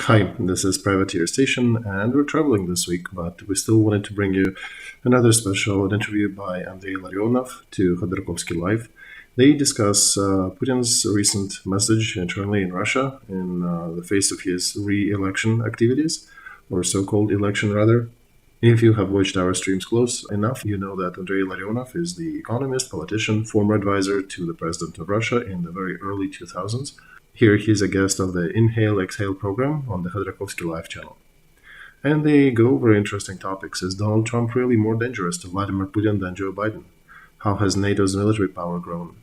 Hi, this is Privateer Station, and we're traveling this week, but we still wanted to bring you another special interview by Andrei Illarionov to Khodorkovsky Live. They discuss Putin's recent message internally in Russia in the face of his re-election activities, or so-called election rather. If you have watched our streams close enough, you know that Andrei Illarionov is the economist, politician, former advisor to the president of Russia in the very early 2000s. Here he's a guest of the Inhale Exhale program on the Khodorkovsky Live channel. And they go over interesting topics. Is Donald Trump really more dangerous to Vladimir Putin than Joe Biden? How has NATO's military power grown?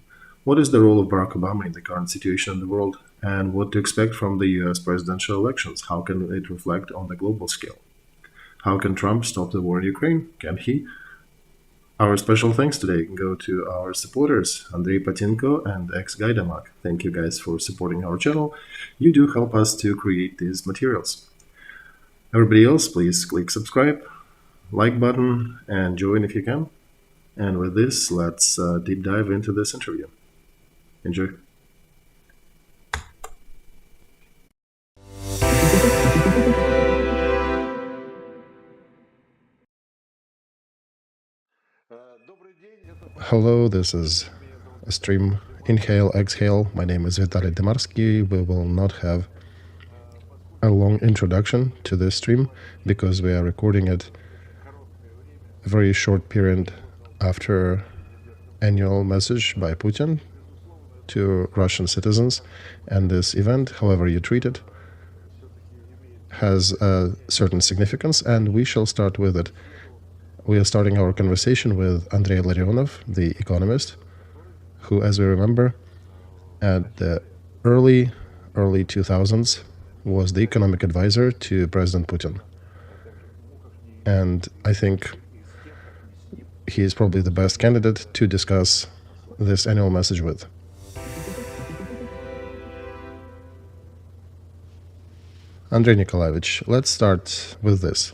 What is the role of Barack Obama in the current situation in the world? And what to expect from the US presidential elections? How can it reflect on the global scale? How can Trump stop the war in Ukraine? Can he? Our special thanks today go to our supporters, Andrei Patinko and ex-Gaidamak. Thank you guys for supporting our channel. You do help us to create these materials. Everybody else, please click subscribe, like button, and join if you can. And with this, let's deep dive into this interview. Enjoy. Hello, this is a stream Inhale, Exhale. My name is Vitaly Dymarsky. We will not have a long introduction to this stream because we are recording it a very short period after annual message by Putin to Russian citizens. And this event, however you treat it, has a certain significance, and we shall start with it. We are starting our conversation with Andrei Illarionov, the economist, who, as we remember, at the early 2000s was the economic advisor to President Putin. And I think he is probably the best candidate to discuss this annual message with. Andrei Nikolaevich, let's start with this.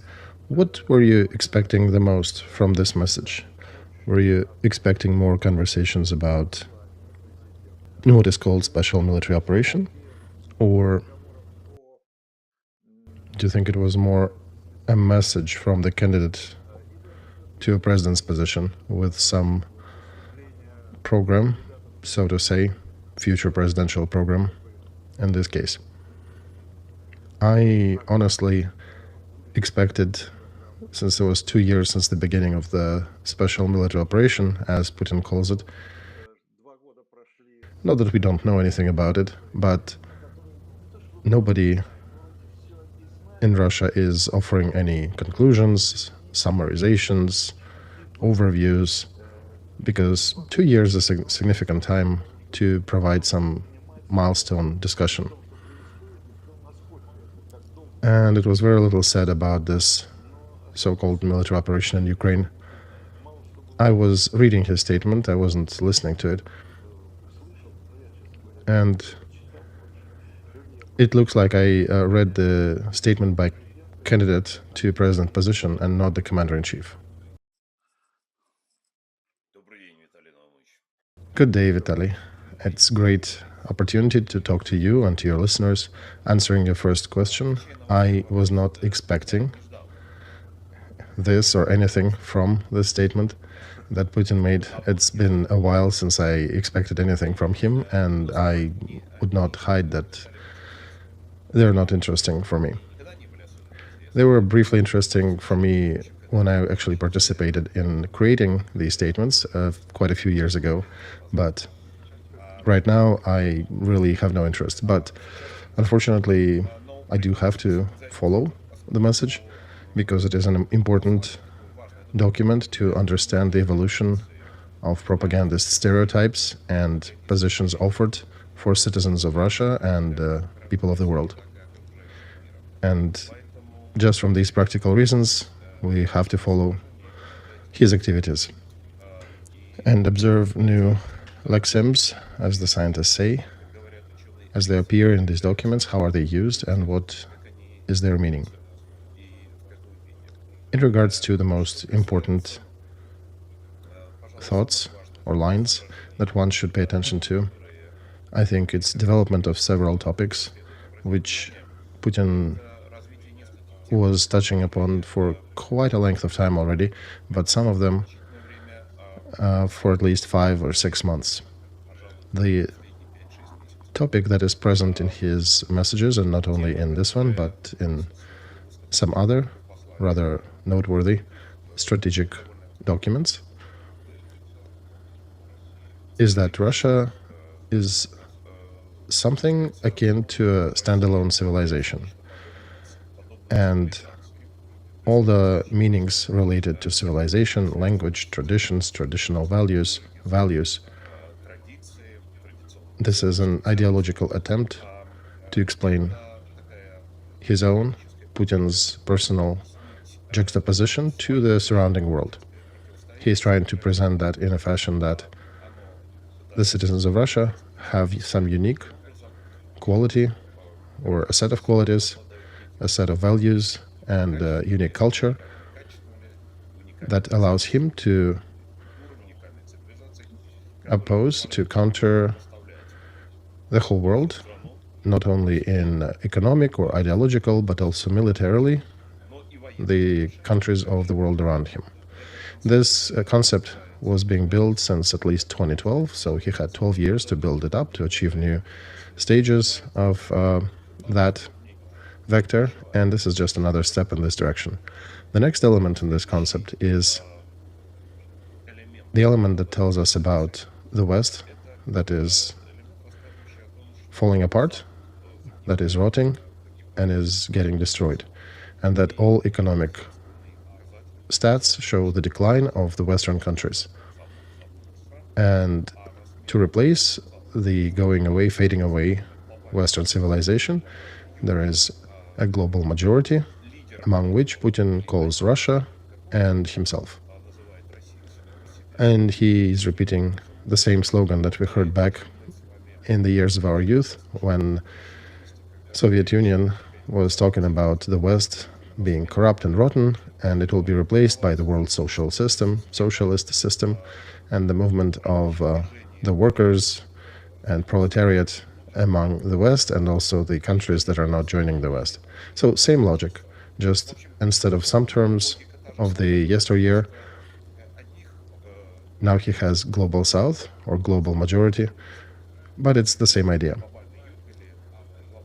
What were you expecting the most from this message? Were you expecting more conversations about what is called special military operation? Or do you think it was more a message from the candidate to a president's position with some program, so to say, future presidential program in this case? I honestly expected, since it was 2 years since the beginning of the special military operation, as Putin calls it, not that we don't know anything about it, but nobody in Russia is offering any conclusions, summarizations, overviews, because 2 years is a significant time to provide some milestone discussion. And it was very little said about this so-called military operation in Ukraine. I was reading his statement, I wasn't listening to it. And it looks like I read the statement by candidate to president position and not the commander-in-chief. Good day, Vitaly. It's great opportunity to talk to you and to your listeners. Answering your first question, I was not expecting this or anything from the statement that Putin made. It's been a while since I expected anything from him, and I would not hide that they're not interesting for me. They were briefly interesting for me when I actually participated in creating these statements quite a few years ago, but right now I really have no interest. But unfortunately, I do have to follow the message because it is an important document to understand the evolution of propagandist stereotypes and positions offered for citizens of Russia and people of the world. And just from these practical reasons, we have to follow his activities and observe new lexims, as the scientists say, as they appear in these documents, how are they used and what is their meaning. In regards to the most important thoughts or lines that one should pay attention to, I think it's development of several topics which Putin was touching upon for quite a length of time already, but some of them for at least 5 or 6 months. The topic that is present in his messages, and not only in this one, but in some other rather noteworthy strategic documents, is that Russia is something akin to a standalone civilization. And all the meanings related to civilization, language, traditions, traditional values, this is an ideological attempt to explain his own, Putin's personal juxtaposition to the surrounding world. He's trying to present that in a fashion that the citizens of Russia have some unique quality or a set of qualities, a set of values, and a unique culture that allows him to oppose, to counter the whole world, not only in economic or ideological, but also militarily, the countries of the world around him. This concept was being built since at least 2012, so he had 12 years to build it up, to achieve new stages of that vector, and this is just another step in this direction. The next element in this concept is the element that tells us about the West that is falling apart, that is rotting, and is getting destroyed, and that all economic stats show the decline of the Western countries. And to replace the going away, fading away Western civilization, there is a global majority, among which Putin calls Russia and himself. And he is repeating the same slogan that we heard back in the years of our youth, when Soviet Union was talking about the West being corrupt and rotten, and it will be replaced by the world socialist system, and the movement of the workers and proletariat among the West, and also the countries that are not joining the West. So same logic, just instead of some terms of the yesteryear, now he has global South or global majority, but it's the same idea.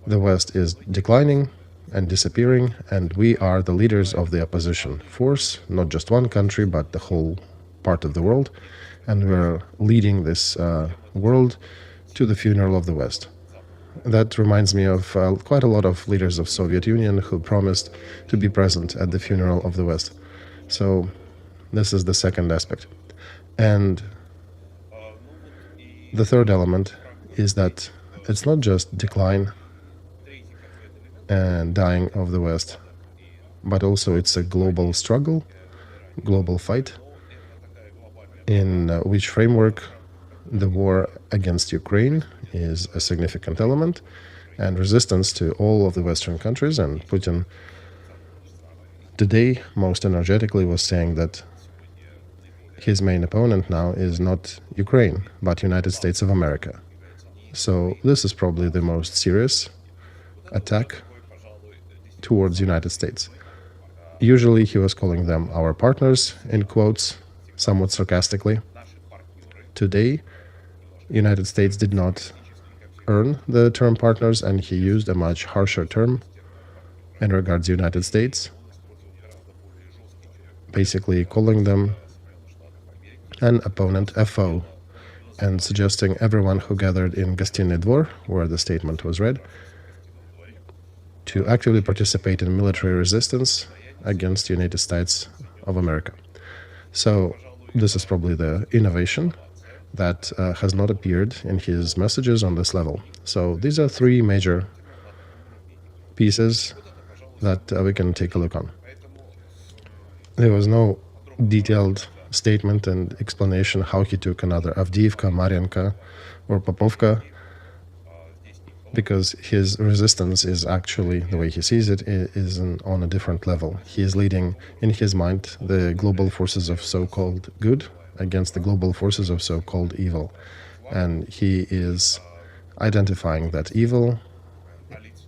The West is declining and disappearing, and we are the leaders of the opposition force, not just one country, but the whole part of the world, and we're leading this world to the funeral of the West. That reminds me of quite a lot of leaders of Soviet Union who promised to be present at the funeral of the West. So this is the second aspect. And the third element is that it's not just decline and dying of the West, but also it's a global struggle, global fight, in which framework the war against Ukraine is a significant element, and resistance to all of the Western countries. And Putin today most energetically was saying that his main opponent now is not Ukraine, but United States of America. So this is probably the most serious attack towards United States. Usually he was calling them our partners, in quotes, somewhat sarcastically. Today, United States did not earn the term partners, and he used a much harsher term in regards to United States, basically calling them an opponent, a foe, and suggesting everyone who gathered in Gostinny Dvor, where the statement was read, to actively participate in military resistance against the United States of America. So this is probably the innovation that has not appeared in his messages on this level. So these are three major pieces that we can take a look on. There was no detailed statement and explanation how he took another Avdiivka, Mariinka, or Popovka, because his resistance is actually, the way he sees it, is on a different level. He is leading, in his mind, the global forces of so-called good against the global forces of so-called evil. And he is identifying that evil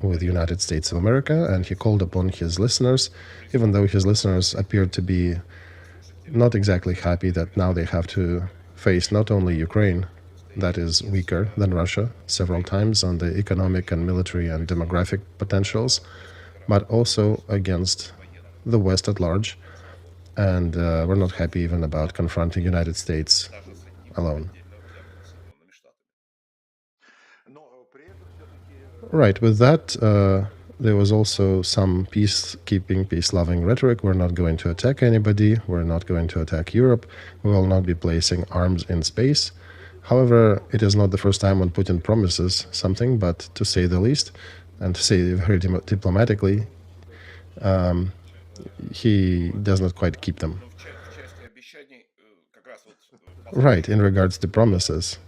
with the United States of America, and he called upon his listeners, even though his listeners appeared to be not exactly happy that now they have to face not only Ukraine, that is weaker than Russia several times on the economic and military and demographic potentials, but also against the West at large, and we're not happy even about confronting the United States alone. Right, with that, there was also some peacekeeping, peace-loving rhetoric. We're not going to attack anybody. We're not going to attack Europe. We will not be placing arms in space. However, it is not the first time when Putin promises something, but to say the least, and to say it very diplomatically, he does not quite keep them. Right, in regards to promises.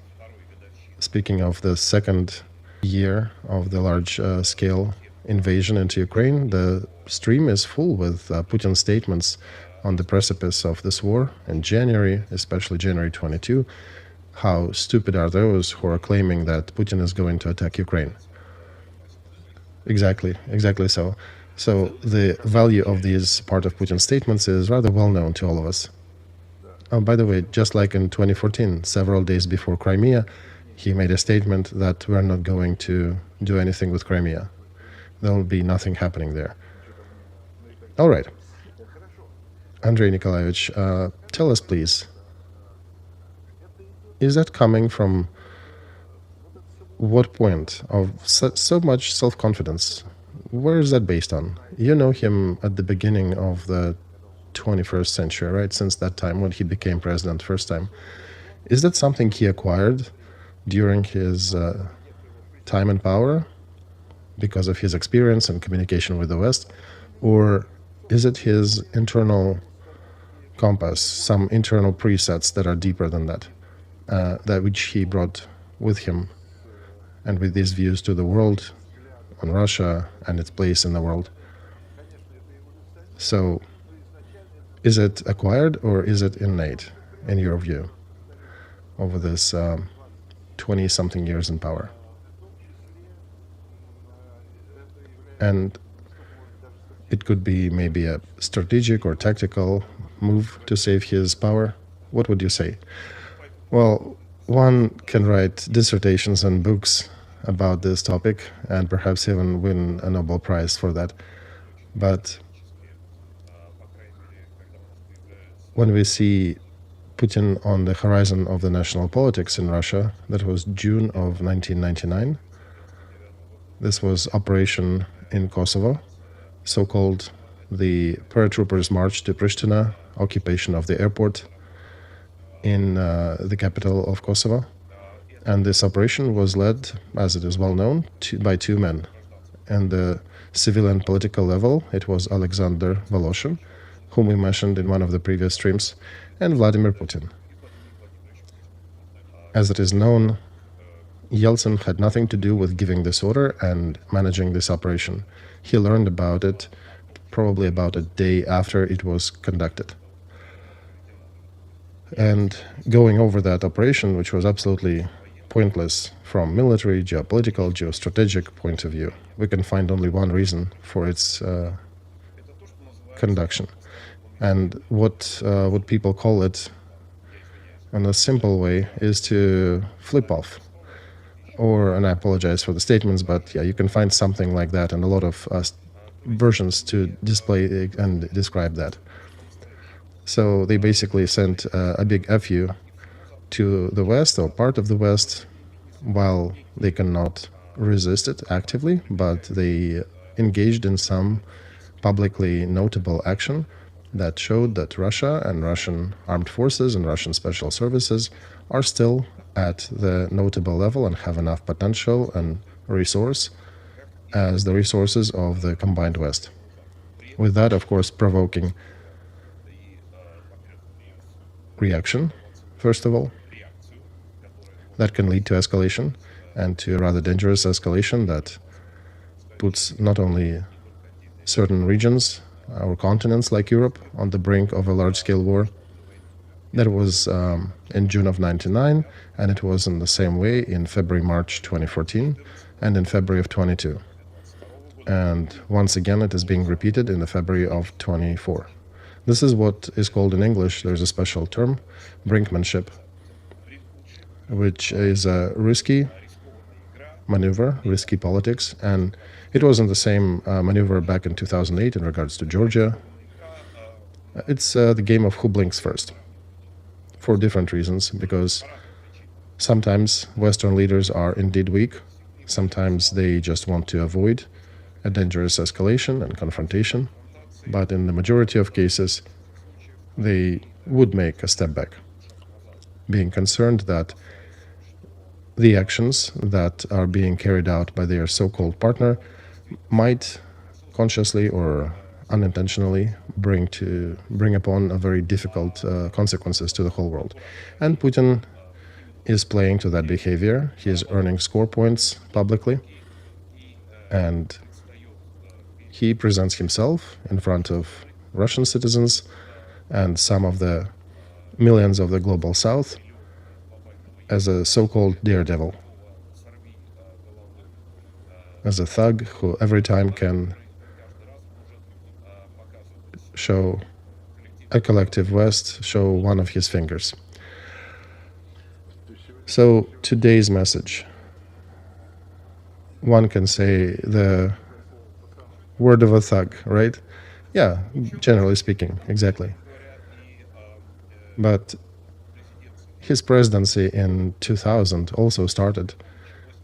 Speaking of the second year of the large-scale invasion into Ukraine, the stream is full with Putin's statements on the precipice of this war in January, especially January 22. How stupid are those who are claiming that Putin is going to attack Ukraine? Exactly so. So the value of these part of Putin's statements is rather well known to all of us. Oh, by the way, just like in 2014, several days before Crimea, he made a statement that we're not going to do anything with Crimea. There will be nothing happening there. All right. Andrei Nikolaevich, tell us, please, is that coming from what point of so much self-confidence? Where is that based on? You know him at the beginning of the 21st century, right? Since that time when he became president first time. Is that something he acquired during his time in power because of his experience and communication with the West? Or is it his internal compass, some internal presets that are deeper than that, that which he brought with him and with these views to the world, on Russia and its place in the world? So, is it acquired or is it innate, in your view, over this 20-something years in power? And it could be maybe a strategic or tactical move to save his power. What would you say? Well, one can write dissertations and books about this topic and perhaps even win a Nobel Prize for that. But when we see Putin on the horizon of the national politics in Russia, that was June of 1999. This was operation in Kosovo, so-called the paratroopers' march to Pristina, occupation of the airport in the capital of Kosovo. And this operation was led, as it is well known, by two men. And the civilian political level, it was Alexander Voloshin, whom we mentioned in one of the previous streams, and Vladimir Putin. As it is known, Yeltsin had nothing to do with giving this order and managing this operation. He learned about it probably about a day after it was conducted. And going over that operation, which was absolutely pointless from military, geopolitical, geostrategic point of view, we can find only one reason for its conduction. And what people call it in a simple way is to flip off. And I apologize for the statements, but yeah, you can find something like that and a lot of versions to display and describe that. So they basically sent a big FU to the West or part of the West, while they cannot resist it actively, but they engaged in some publicly notable action that showed that Russia and Russian armed forces and Russian special services are still at the notable level and have enough potential and resource as the resources of the combined West. With that, of course, provoking reaction, first of all, that can lead to escalation, and to a rather dangerous escalation that puts not only certain regions or continents like Europe on the brink of a large-scale war. That was in June of 1999, and it was in the same way in February, March 2014, and in February of 22. And once again, it is being repeated in the February of 24. This is what is called in English, there's a special term, brinkmanship, which is a risky maneuver, risky politics. And it wasn't the same maneuver back in 2008 in regards to Georgia. It's the game of who blinks first, for different reasons, because sometimes Western leaders are indeed weak. Sometimes they just want to avoid a dangerous escalation and confrontation. But in the majority of cases, they would make a step back, being concerned that the actions that are being carried out by their so-called partner might consciously or unintentionally bring upon a very difficult consequences to the whole world. And Putin is playing to that behavior. He is earning score points publicly, and he presents himself in front of Russian citizens and some of the millions of the global South as a so-called daredevil, as a thug who every time can show a collective West, show one of his fingers. So today's message, one can say the word of a thug, right? Yeah, generally speaking, exactly. But his presidency in 2000 also started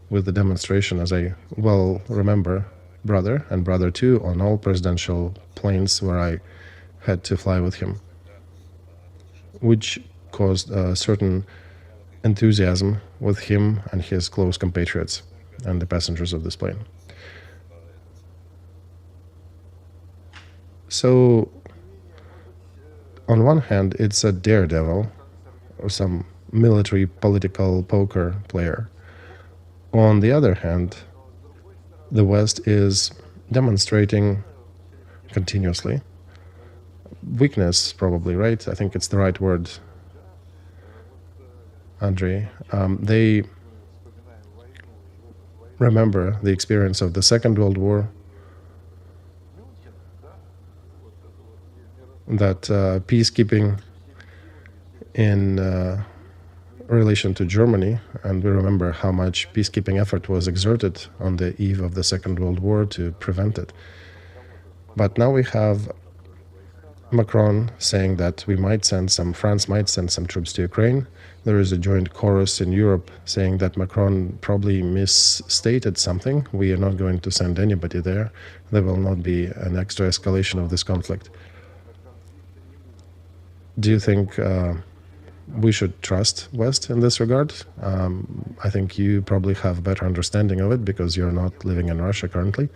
with the demonstration, as I well remember, brother and brother too, on all presidential planes where I had to fly with him, which caused a certain enthusiasm with him and his close compatriots and the passengers of this plane. So, on one hand, it's a daredevil or some military political poker player. On the other hand, the West is demonstrating continuously weakness, probably, right? I think it's the right word, Andrei. They remember the experience of the Second World War, that peacekeeping in relation to Germany, and we remember how much peacekeeping effort was exerted on the eve of the Second World War to prevent it. But now we have Macron saying that France might send some troops to Ukraine. There is a joint chorus in Europe saying that Macron probably misstated something. We are not going to send anybody there. There will not be an extra escalation of this conflict. Do you think we should trust West in this regard? I think you probably have a better understanding of it because you're not living in Russia currently.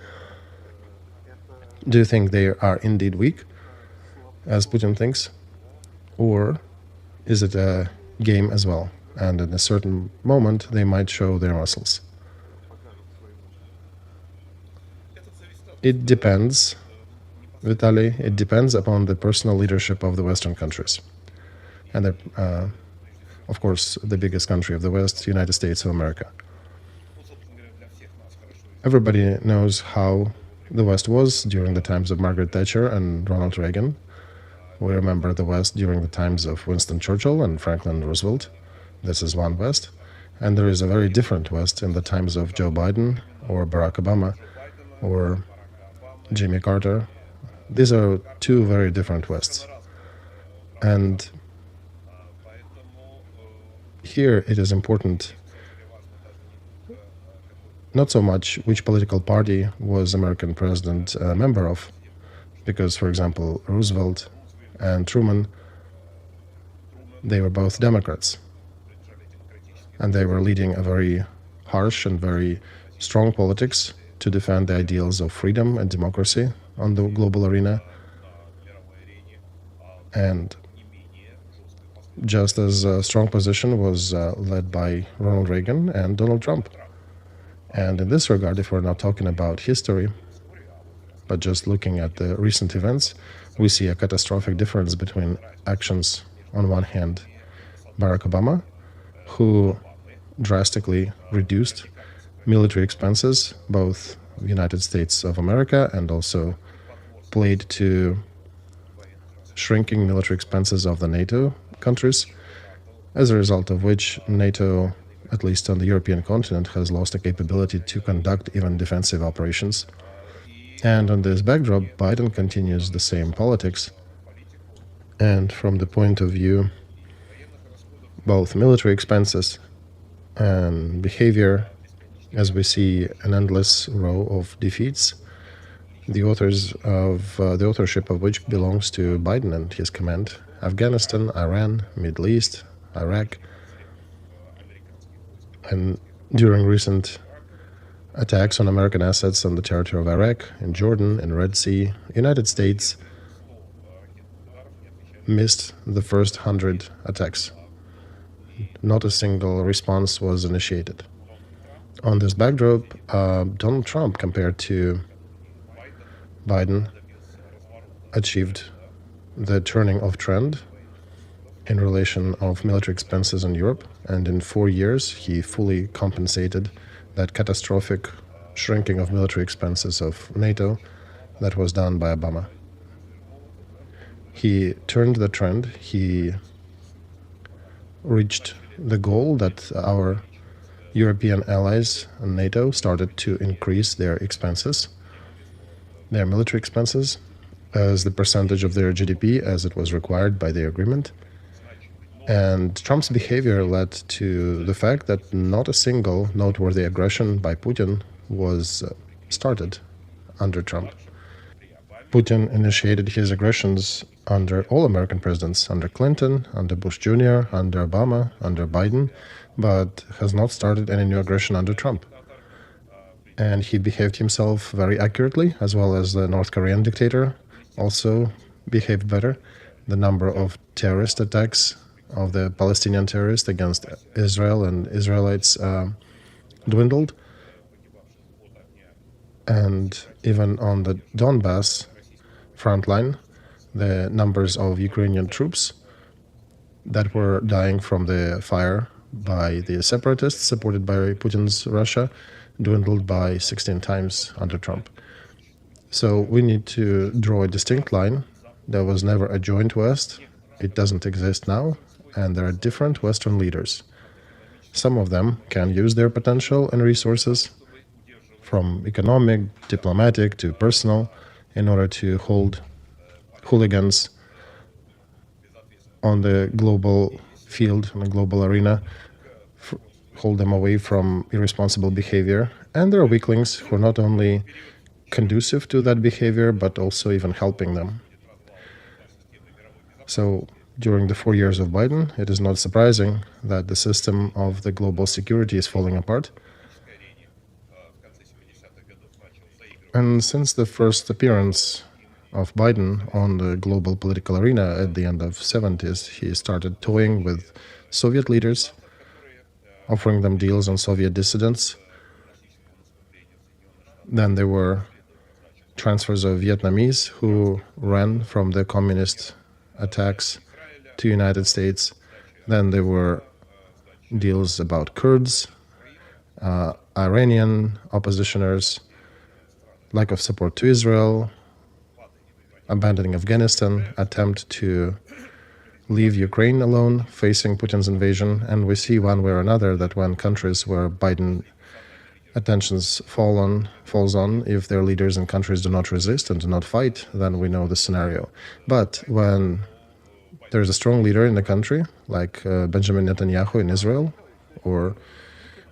Do you think they are indeed weak, as Putin thinks? Or is it a game as well? And in a certain moment, they might show their muscles. It depends, Vitaly, it depends upon the personal leadership of the Western countries. And of course, the biggest country of the West, the United States of America. Everybody knows how the West was during the times of Margaret Thatcher and Ronald Reagan. We remember the West during the times of Winston Churchill and Franklin Roosevelt. This is one West. And there is a very different West in the times of Joe Biden or Barack Obama or Jimmy Carter. These are two very different Wests. And here it is important not so much which political party was American president a member of, because, for example, Roosevelt and Truman, they were both Democrats, and they were leading a very harsh and very strong politics to defend the ideals of freedom and democracy on the global arena. And just as a strong position was led by Ronald Reagan and Donald Trump. And in this regard, if we're not talking about history, but just looking at the recent events, we see a catastrophic difference between actions on one hand, Barack Obama, who drastically reduced military expenses, both the United States of America and also played to shrinking military expenses of the NATO countries, as a result of which NATO, at least on the European continent, has lost the capability to conduct even defensive operations. And on this backdrop, Biden continues the same politics. And from the point of view, both military expenses and behavior, as we see an endless row of defeats, the authorship of which belongs to Biden and his command: Afghanistan, Iran, Middle East, Iraq. And during recent attacks on American assets on the territory of Iraq, in Jordan, in Red Sea, United States missed the first 100 attacks. Not a single response was initiated. On this backdrop, Donald Trump, compared to Biden, achieved the turning of trend in relation of military expenses in Europe, and in 4 years he fully compensated that catastrophic shrinking of military expenses of NATO that was done by Obama. He turned the trend. He reached the goal that our European allies and NATO started to increase their expenses, their military expenses, as the percentage of their GDP as it was required by the agreement. And Trump's behavior led to the fact that not a single noteworthy aggression by Putin was started under Trump. Putin initiated his aggressions under all American presidents, under Clinton, under Bush Jr., under Obama, under Biden, but has not started any new aggression under Trump. And he behaved himself very accurately, as well as the North Korean dictator also behaved better. The number of terrorist attacks of the Palestinian terrorists against Israel and Israelites dwindled. And even on the Donbass front line, the numbers of Ukrainian troops that were dying from the fire by the separatists supported by Putin's Russia dwindled by 16 times under Trump. So we need to draw a distinct line. There was never a joint West. It doesn't exist now. And there are different Western leaders. Some of them can use their potential and resources, from economic, diplomatic to personal, in order to hold hooligans on the global field, on the global arena, hold them away from irresponsible behavior. And there are weaklings who are not only conducive to that behavior, but also even helping them. So during the 4 years of Biden, it is not surprising that the system of the global security is falling apart. And since the first appearance of Biden on the global political arena at the end of 70s, he started toying with Soviet leaders, offering them deals on Soviet dissidents. Then there were transfers of Vietnamese who ran from the communist attacks to United States. Then there were deals about Kurds, Iranian oppositioners, lack of support to Israel, abandoning Afghanistan, attempt to leave Ukraine alone, facing Putin's invasion. And we see one way or another that when countries where Biden attentions falls on, if their leaders in countries do not resist and do not fight, then we know the scenario. But when there is a strong leader in the country, like Benjamin Netanyahu in Israel, or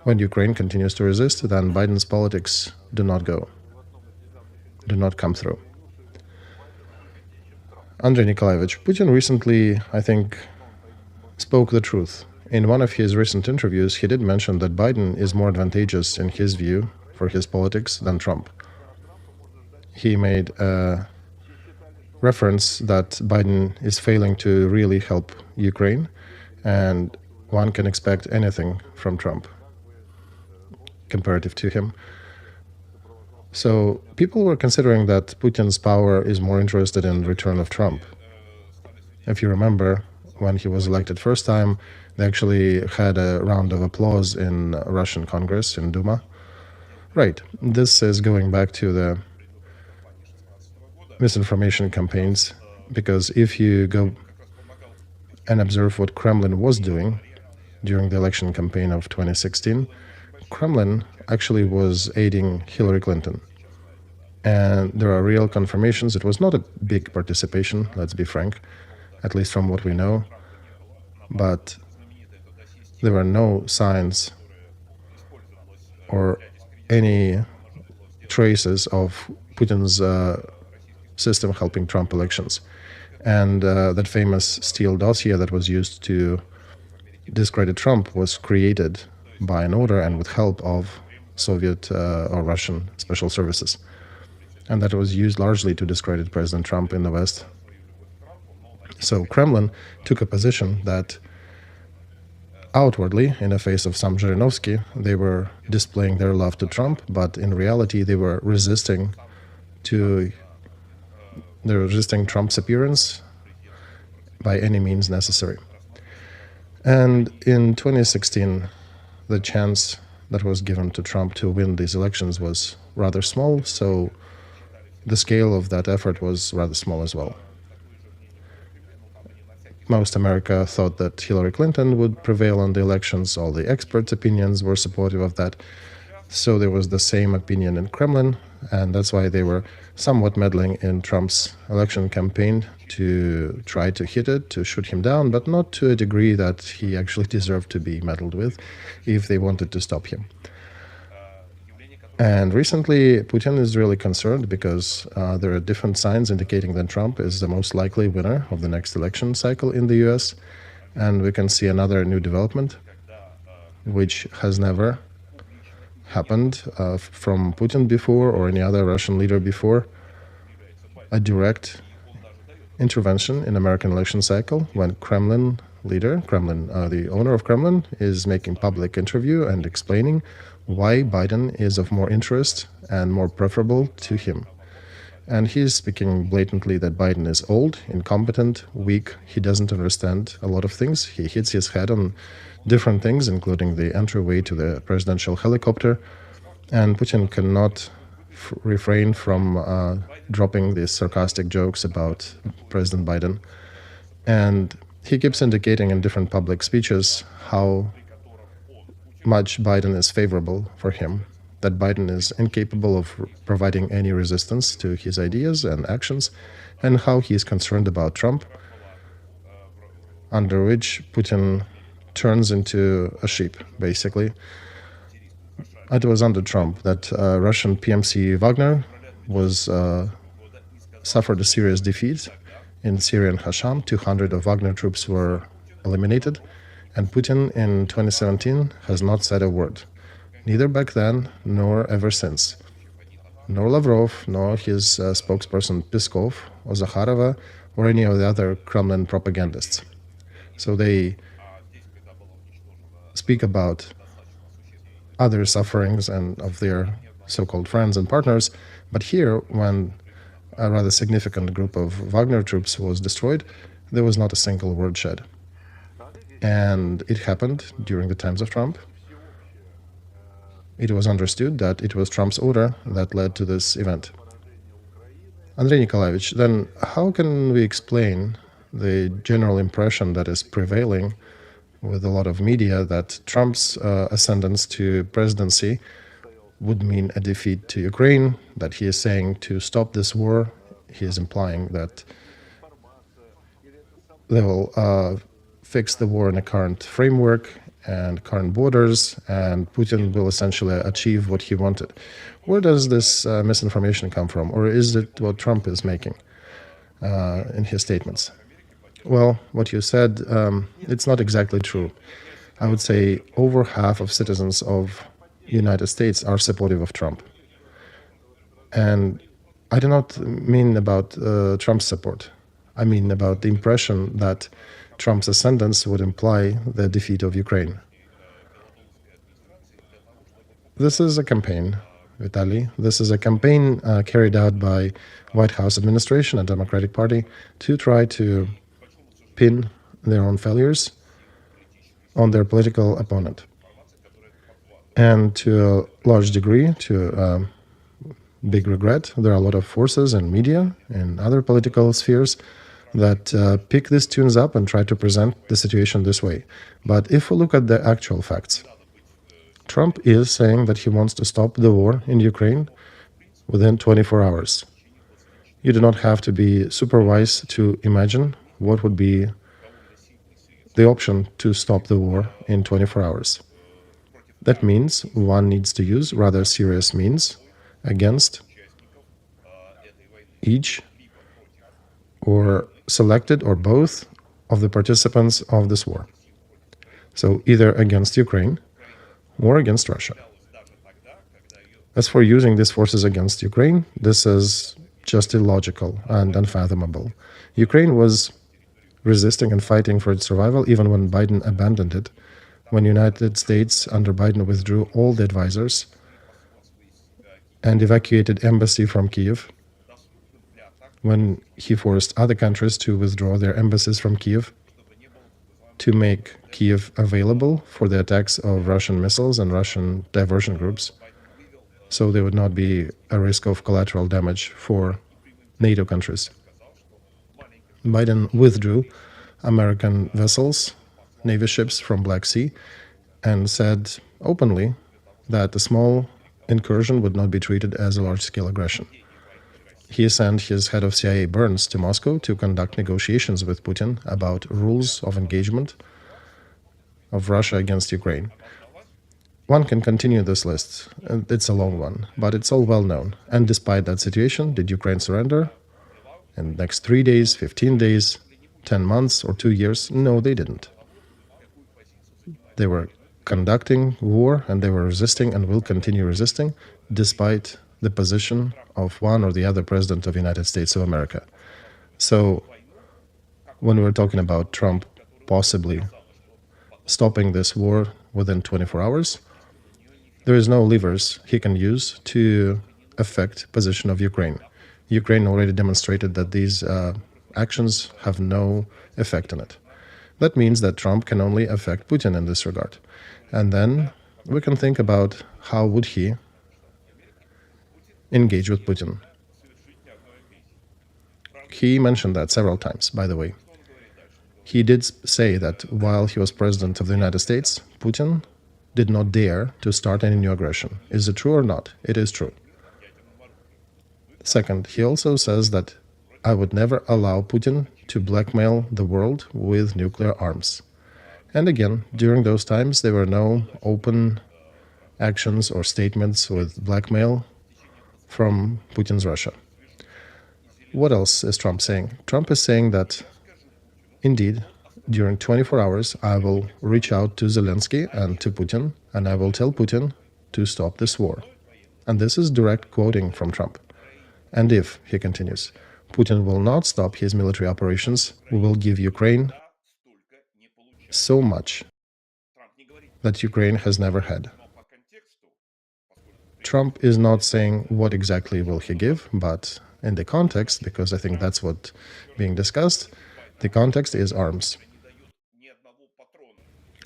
when Ukraine continues to resist, then Biden's politics do not come through. Andrei Nikolaevich, Putin recently, I think, spoke the truth. In one of his recent interviews, he did mention that Biden is more advantageous in his view for his politics than Trump. He made a reference that Biden is failing to really help Ukraine, and one can expect anything from Trump comparative to him. So people were considering that Putin's power is more interested in return of Trump. If you remember, when he was elected first time, they actually had a round of applause in Russian Congress, in Duma, Right. This is going back to the misinformation campaigns, because if you go and observe what Kremlin was doing during the election campaign of 2016, Kremlin actually was aiding Hillary Clinton. And there are real confirmations. It was not a big participation, let's be frank, at least from what we know. But there were no signs or any traces of Putin's system helping Trump elections. And that famous Steele dossier that was used to discredit Trump was created by an order and with help of Soviet or Russian special services. And that was used largely to discredit President Trump in the West. So Kremlin took a position that outwardly, in the face of some Zhirinovsky, they were displaying their love to Trump, but in reality they were resisting Trump's appearance by any means necessary. And in 2016, the chance that was given to Trump to win these elections was rather small, so the scale of that effort was rather small as well. Most America thought that Hillary Clinton would prevail on the elections. All the experts' opinions were supportive of that. So there was the same opinion in Kremlin, and that's why they were somewhat meddling in Trump's election campaign to try to hit it, to shoot him down, but not to a degree that he actually deserved to be meddled with if they wanted to stop him. And recently, Putin is really concerned because there are different signs indicating that Trump is the most likely winner of the next election cycle in the US. And we can see another new development, which has never happened from Putin before or any other Russian leader before, a direct intervention in American election cycle when Kremlin, the owner of Kremlin, is making public interview and explaining why Biden is of more interest and more preferable to him. And he's speaking blatantly that Biden is old, incompetent, weak, he doesn't understand a lot of things. He hits his head on different things, including the entryway to the presidential helicopter. And Putin cannot refrain from dropping these sarcastic jokes about President Biden. And he keeps indicating in different public speeches how much Biden is favorable for him, that Biden is incapable of providing any resistance to his ideas and actions, and how he is concerned about Trump, under which Putin turns into a sheep, basically. It was under Trump that Russian PMC Wagner suffered a serious defeat in Syrian Hasham. 200 of Wagner troops were eliminated. And Putin in 2017 has not said a word, neither back then nor ever since. Nor Lavrov, nor his spokesperson Peskov or Zakharova or any of the other Kremlin propagandists. So they speak about other sufferings and of their so-called friends and partners, but here, when a rather significant group of Wagner troops was destroyed, there was not a single word said. And it happened during the times of Trump. It was understood that it was Trump's order that led to this event. Andrei Nikolaevich, then how can we explain the general impression that is prevailing with a lot of media that Trump's ascendance to presidency would mean a defeat to Ukraine, that he is saying to stop this war? He is implying that they will fix the war in a current framework and current borders, and Putin will essentially achieve what he wanted. Where does this misinformation come from? Or is it what Trump is making in his statements? Well, what you said, it's not exactly true. I would say over half of citizens of United States are supportive of Trump. And I do not mean about Trump's support. I mean about the impression that Trump's ascendance would imply the defeat of Ukraine. This is a campaign, Vitaly. This is a campaign carried out by White House administration and Democratic Party to try to pin their own failures on their political opponent. And to a large degree, to a big regret, there are a lot of forces in media and other political spheres that pick these tunes up and try to present the situation this way. But if we look at the actual facts, Trump is saying that he wants to stop the war in Ukraine within 24 hours. You do not have to be super wise to imagine what would be the option to stop the war in 24 hours. That means one needs to use rather serious means against each or selected or both of the participants of this war. So either against Ukraine or against Russia. As for using these forces against Ukraine, this is just illogical and unfathomable. Ukraine was resisting and fighting for its survival even when Biden abandoned it, when the United States under Biden withdrew all the advisors and evacuated embassy from Kyiv, when he forced other countries to withdraw their embassies from Kyiv, to make Kyiv available for the attacks of Russian missiles and Russian diversion groups, so there would not be a risk of collateral damage for NATO countries. Biden withdrew American vessels, Navy ships from Black Sea, and said openly that a small incursion would not be treated as a large-scale aggression. He sent his head of CIA, Burns, to Moscow to conduct negotiations with Putin about rules of engagement of Russia against Ukraine. One can continue this list. It's a long one, but it's all well known. And despite that situation, did Ukraine surrender? In the next 3 days, 15 days, 10 months, or 2 years? No, they didn't. They were conducting war, and they were resisting and will continue resisting, despite the position of one or the other president of the United States of America. So when we're talking about Trump possibly stopping this war within 24 hours, there is no levers he can use to affect position of Ukraine. Ukraine already demonstrated that these actions have no effect on it. That means that Trump can only affect Putin in this regard. And then we can think about how would he engage with Putin. He mentioned that several times, by the way. He did say that while he was president of the United States, Putin did not dare to start any new aggression. Is it true or not? It is true. Second, he also says that I would never allow Putin to blackmail the world with nuclear arms. And again, during those times, there were no open actions or statements with blackmail from Putin's Russia. What else is Trump saying? Trump is saying that, indeed, during 24 hours, I will reach out to Zelensky and to Putin, and I will tell Putin to stop this war. And this is direct quoting from Trump. And if, he continues, Putin will not stop his military operations, we will give Ukraine so much that Ukraine has never had. Trump is not saying what exactly will he give, but in the context, because I think that's what's being discussed, the context is arms.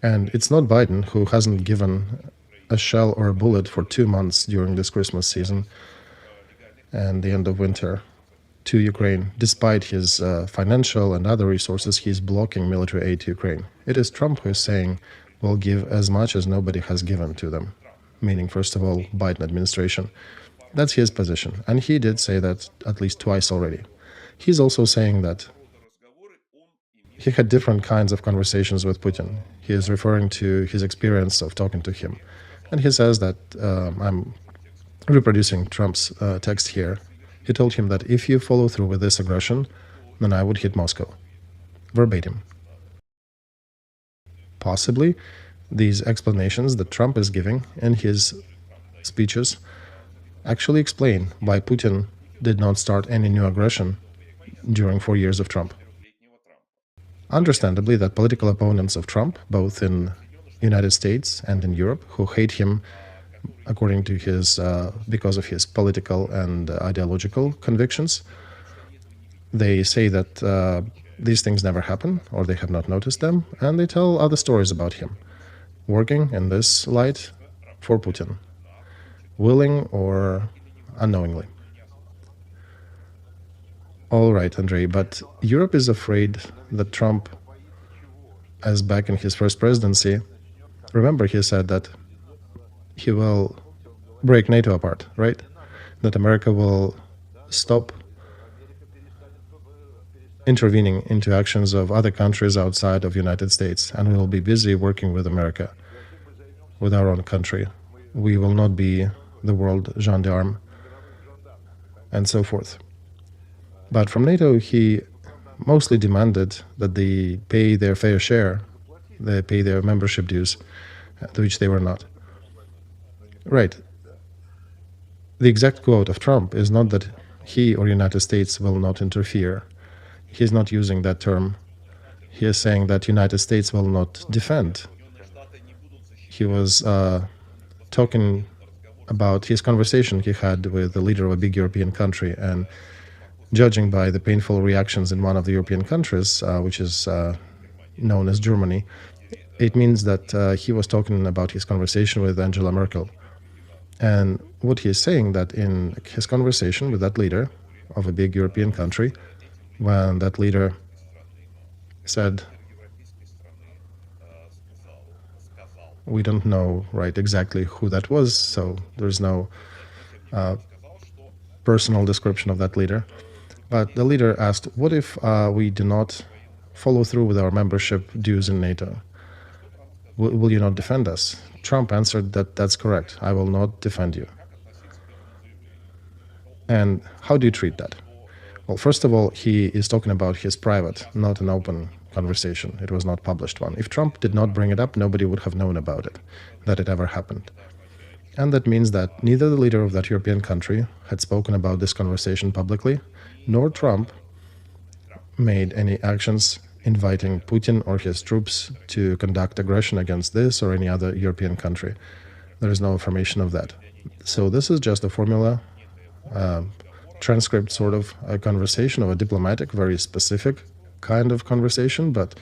And it's not Biden who hasn't given a shell or a bullet for 2 months during this Christmas season and the end of winter to Ukraine. Despite his financial and other resources, he's blocking military aid to Ukraine. It is Trump who is saying, we'll give as much as nobody has given to them. Meaning, first of all, Biden administration. That's his position. And he did say that at least twice already. He's also saying that he had different kinds of conversations with Putin. He is referring to his experience of talking to him. And he says that, I'm reproducing Trump's text here. He told him that if you follow through with this aggression, then I would hit Moscow. Verbatim. Possibly, these explanations that Trump is giving in his speeches actually explain why Putin did not start any new aggression during 4 years of Trump. Understandably, that political opponents of Trump, both in United States and in Europe, who hate him according to his, because of his political and ideological convictions, they say that these things never happen, or they have not noticed them, and they tell other stories about him. Working in this light, for Putin, willing or unknowingly. All right, Andrei, but Europe is afraid that Trump, as back in his first presidency, remember he said that he will break NATO apart, right? That America will stop intervening into actions of other countries outside of United States, and we will be busy working with America, with our own country. We will not be the world gendarme, and so forth. But from NATO, he mostly demanded that they pay their fair share, they pay their membership dues, to which they were not. Right. The exact quote of Trump is not that he or United States will not interfere. He's not using that term. He is saying that United States will not defend. He was talking about his conversation he had with the leader of a big European country, and judging by the painful reactions in one of the European countries, which is known as Germany, it means that he was talking about his conversation with Angela Merkel. And what he is saying that in his conversation with that leader of a big European country, when that leader said, we don't know right exactly who that was, so there's no personal description of that leader. But the leader asked, what if we do not follow through with our membership dues in NATO? Will you not defend us? Trump answered that that's correct. I will not defend you. And how do you treat that? Well, first of all, he is talking about his private, not an open conversation. It was not published one. If Trump did not bring it up, nobody would have known about it, that it ever happened. And that means that neither the leader of that European country had spoken about this conversation publicly, nor Trump made any actions inviting Putin or his troops to conduct aggression against this or any other European country. There is no information of that. So this is just a formula, transcript sort of a conversation of a diplomatic, very specific kind of conversation, but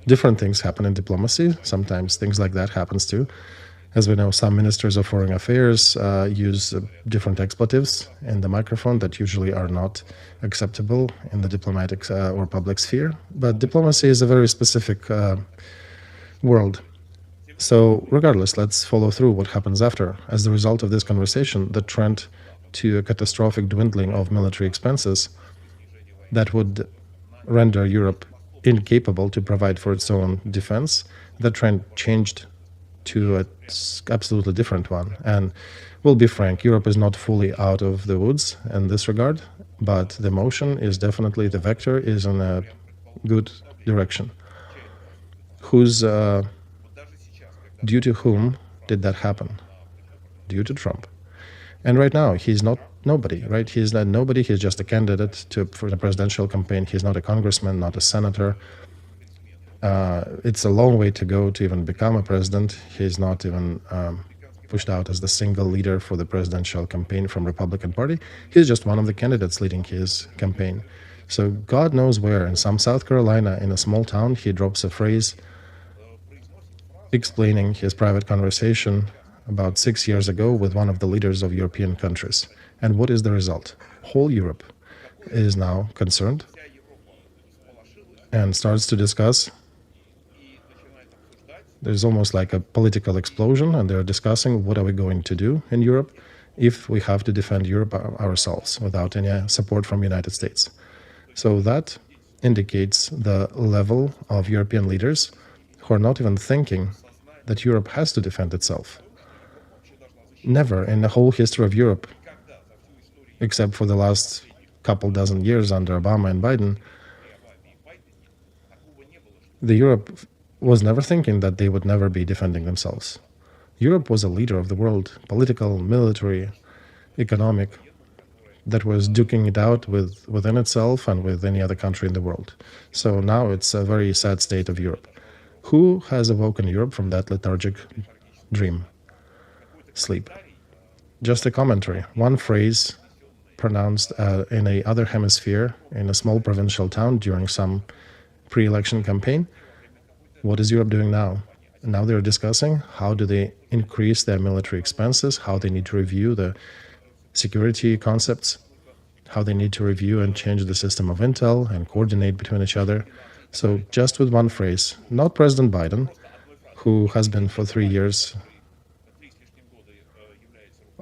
different things happen in diplomacy. Sometimes things like that happens too. As we know, some ministers of foreign affairs use different expletives in the microphone that usually are not acceptable in the diplomatic or public sphere. But diplomacy is a very specific world. So regardless, let's follow through what happens after. As a result of this conversation, the trend to a catastrophic dwindling of military expenses that would render Europe incapable to provide for its own defense, that trend changed to an absolutely different one. And we'll be frank, Europe is not fully out of the woods in this regard, but the motion is definitely, the vector is in a good direction. Due to whom did that happen? Due to Trump. And right now, he's not nobody, right? He's not nobody, he's just a candidate for the presidential campaign. He's not a congressman, not a senator. It's a long way to go to even become a president. He's not even pushed out as the single leader for the presidential campaign from Republican Party. He's just one of the candidates leading his campaign. So God knows where, in some South Carolina, in a small town, he drops a phrase explaining his private conversation about 6 years ago with one of the leaders of European countries. And what is the result? Whole Europe is now concerned and starts to discuss. There's almost like a political explosion, and they're discussing what are we going to do in Europe if we have to defend Europe ourselves without any support from the United States. So that indicates the level of European leaders who are not even thinking that Europe has to defend itself. Never in the whole history of Europe, except for the last couple dozen years under Obama and Biden, the Europe was never thinking that they would never be defending themselves. Europe was a leader of the world, political, military, economic, that was duking it out within itself and with any other country in the world. So now it's a very sad state of Europe. Who has awoken Europe from that lethargic dream? Sleep. Just a commentary. One phrase pronounced in a other hemisphere in a small provincial town during some pre-election campaign. What is Europe doing now? Now they're discussing how do they increase their military expenses, how they need to review the security concepts, how they need to review and change the system of intel and coordinate between each other. So just with one phrase, not President Biden, who has been for 3 years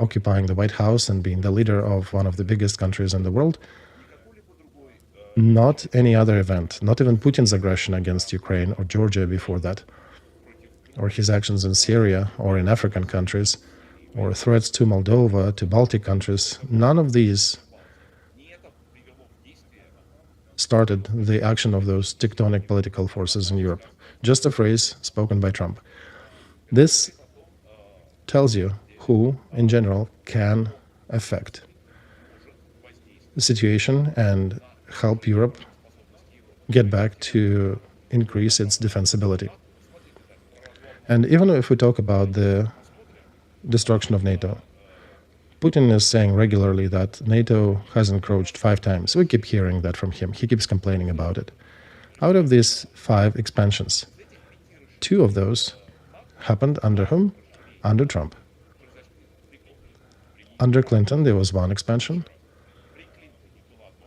occupying the White House and being the leader of one of the biggest countries in the world, not any other event, not even Putin's aggression against Ukraine or Georgia before that, or his actions in Syria or in African countries, or threats to Moldova, to Baltic countries, none of these started the action of those tectonic political forces in Europe. Just a phrase spoken by Trump. This tells you who, in general, can affect the situation and help Europe get back to increase its defensibility. And even if we talk about the destruction of NATO, Putin is saying regularly that NATO has encroached 5 times. We keep hearing that from him. He keeps complaining about it. Out of these 5 expansions, 2 of those happened under whom? Under Trump. Under Clinton, there was 1 expansion.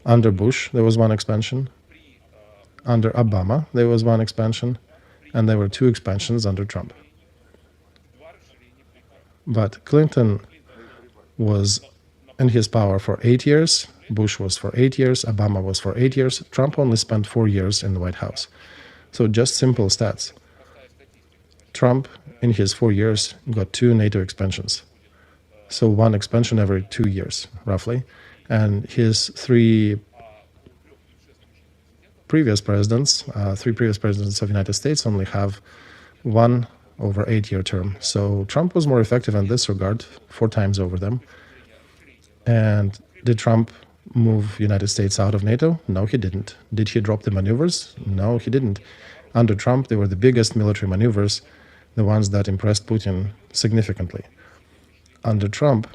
Under Bush, there was 1 expansion. Under Obama, there was 1 expansion. And there were 2 expansions under Trump. But Clinton was in his power for 8 years. Bush was for 8 years. Obama was for 8 years. Trump only spent 4 years in the White House. So just simple stats. Trump, in his 4 years, got 2 NATO expansions. So 1 expansion every 2 years, roughly. And his 3 previous presidents, 3 previous presidents of the United States only have 1 over 8-year term. So Trump was more effective in this regard, 4 times over them. And did Trump move United States out of NATO? No, he didn't. Did he drop the maneuvers? No, he didn't. Under Trump, they were the biggest military maneuvers, the ones that impressed Putin significantly. Under Trump,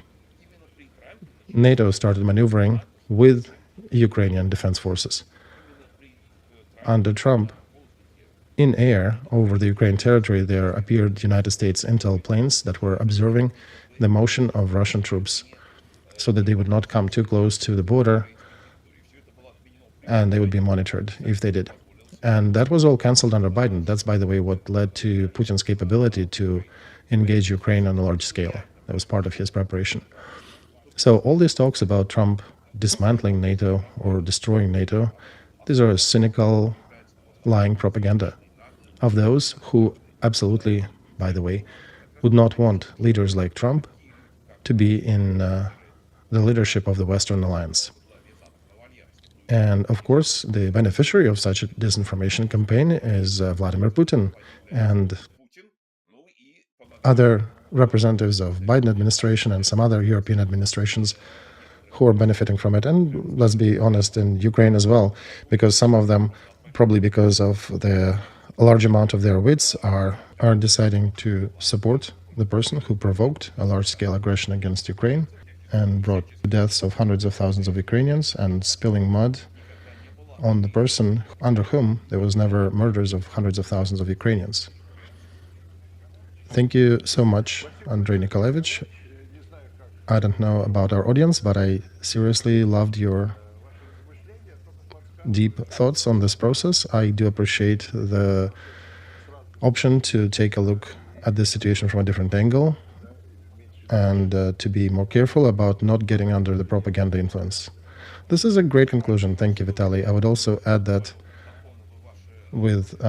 NATO started maneuvering with Ukrainian defense forces. Under Trump, in air over the Ukraine territory, there appeared United States intel planes that were observing the motion of Russian troops so that they would not come too close to the border and they would be monitored if they did. And that was all cancelled under Biden. That's, by the way, what led to Putin's capability to engage Ukraine on a large scale. That was part of his preparation. So all these talks about Trump dismantling NATO or destroying NATO, these are cynical, lying propaganda of those who absolutely, by the way, would not want leaders like Trump to be in the leadership of the Western alliance. And of course, the beneficiary of such a disinformation campaign is Vladimir Putin and other representatives of Biden administration and some other European administrations who are benefiting from it. And let's be honest, in Ukraine as well, because some of them, probably because of the large amount of their wits, are deciding to support the person who provoked a large-scale aggression against Ukraine and brought the deaths of hundreds of thousands of Ukrainians and spilling mud on the person under whom there was never murders of hundreds of thousands of Ukrainians. Thank you so much, Andrei Nikolaevich. I don't know about our audience, but I seriously loved your deep thoughts on this process. I do appreciate the option to take a look at this situation from a different angle and to be more careful about not getting under the propaganda influence. This is a great conclusion. Thank you, Vitaly. I would also add that with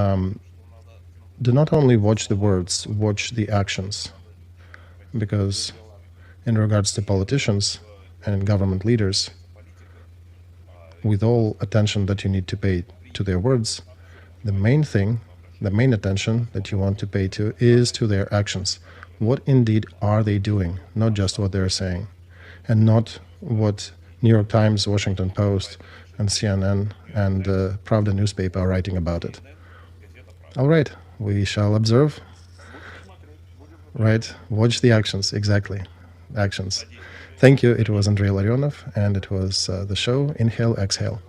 do not only watch the words, watch the actions, because in regards to politicians and government leaders, with all attention that you need to pay to their words, the main thing, the main attention that you want to pay to is to their actions. What indeed are they doing? Not just what they're saying, and not what New York Times, Washington Post, and CNN and Pravda newspaper are writing about it. All right, we shall observe. Right, watch the actions, exactly, actions. Thank you. It was Andrei Illarionov, and it was the show Inhale, Exhale.